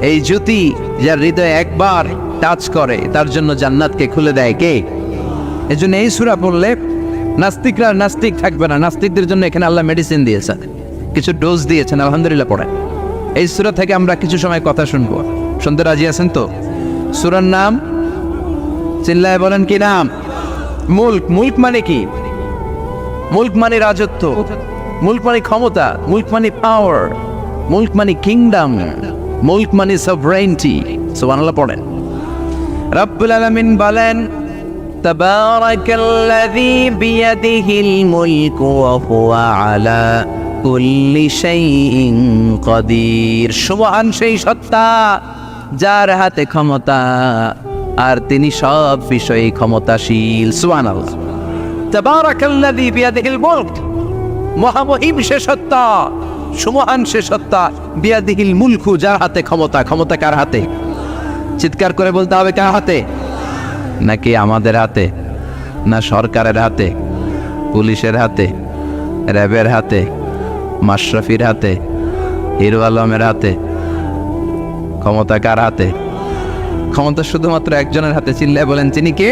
এই জ্যোতি যার হৃদয়ে একবার টাচ করে তার জন্য জান্নাতকে খুলে দেয় কে? এজন্য এই সূরা পড়লে নাস্তিকরা নাস্তিক থাকবে না। নাস্তিকদের জন্য এখানে আল্লাহ মেডিসিন দিয়েছেন, কিছু ডোজ দিয়েছেন। আলহামদুলিল্লাহ পড়েন। এই সূরা থেকে আমরা কিছু সময় কথা শুনবো। শুনতে রাজি আছেন তো? সূরার নাম চিল্লায় বলেন কি নাম? মুল্ক। মুল্ক মানে কি? মুল্ক মানে রাজত্ব, মুল্ক মানে ক্ষমতা, মুল্ক মানে পাওয়ার, মুল্ক মানে কিংডম, মুল্ক মানে সভরেইনটি। সুবহানাল্লাহ পড়েন। রব্বুল আলামিন বলেন তাবারাকাল্লাযী বিয়াদিহিল মুলকু ওয়া হুয়া আলা কুল্লি শাইইন কাদির। সুবহান সেই সত্তা যার হাতে ক্ষমতা আর তিনি সব বিষয়ে ক্ষমতাশীল। সুবহানাল্লাহ। তাবারাকাল্লাযী বিয়াদিহিল মুলক, মহামহিম সে সত্তা, সুমহান সে সত্তা, বিয়াদিহিল মুলকু যার হাতে ক্ষমতা। ক্ষমতা কার হাতে? চিৎকার করে বলতে হবে কার হাতে? নাকি আমাদের হাতে, না সরকারের হাতে, পুলিশের হাতে, র্যাবের হাতে, মাশরাফির হাতে, হিরো আলমের হাতে? ক্ষমতা কার হাতে? ক্ষমতা শুধুমাত্র একজনের হাতে। চিল্লায় বলেন তিনি কে?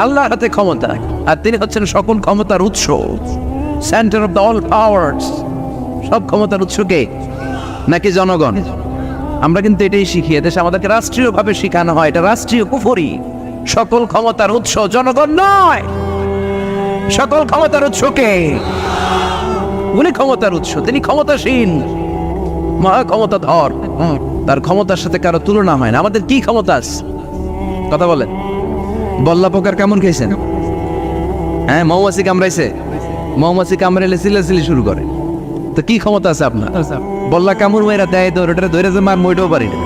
আল্লাহর হাতে ক্ষমতা, আর তিনি হচ্ছেন সকল ক্ষমতার উৎস, centre of the all powers. সব ক্ষমতার উৎস কে? নাকি জনগণ? আমরা কিন্তু এটাই শিখি, এদেশে আমাদেরকে রাষ্ট্রীয়ভাবে শেখানো হয়, এটা রাষ্ট্রীয় কুফরি। সকল ক্ষমতার উৎস জনগণ নয়, সকল ক্ষমতার উৎস কে? উনি ক্ষমতার উৎস, তিনি ক্ষমতাসীন, মহা ক্ষমতাধর। তার ক্ষমতার সাথে কারো তুলনা হয় না। আমাদের কি ক্ষমতা আছে? কথা বলেন। বল্লা পোকার কামড় খেয়েছেন? হ্যাঁ, মৌমাছি কামড়াইছে, মৌমাছি কামড়াইলে চিল্লাচিল্লি শুরু করে। তো কি ক্ষমতা আছে আপনার? বল্লা কামড় মেয়েরা দেয়, ওটা ধরে যে মার মইটাও পারি না।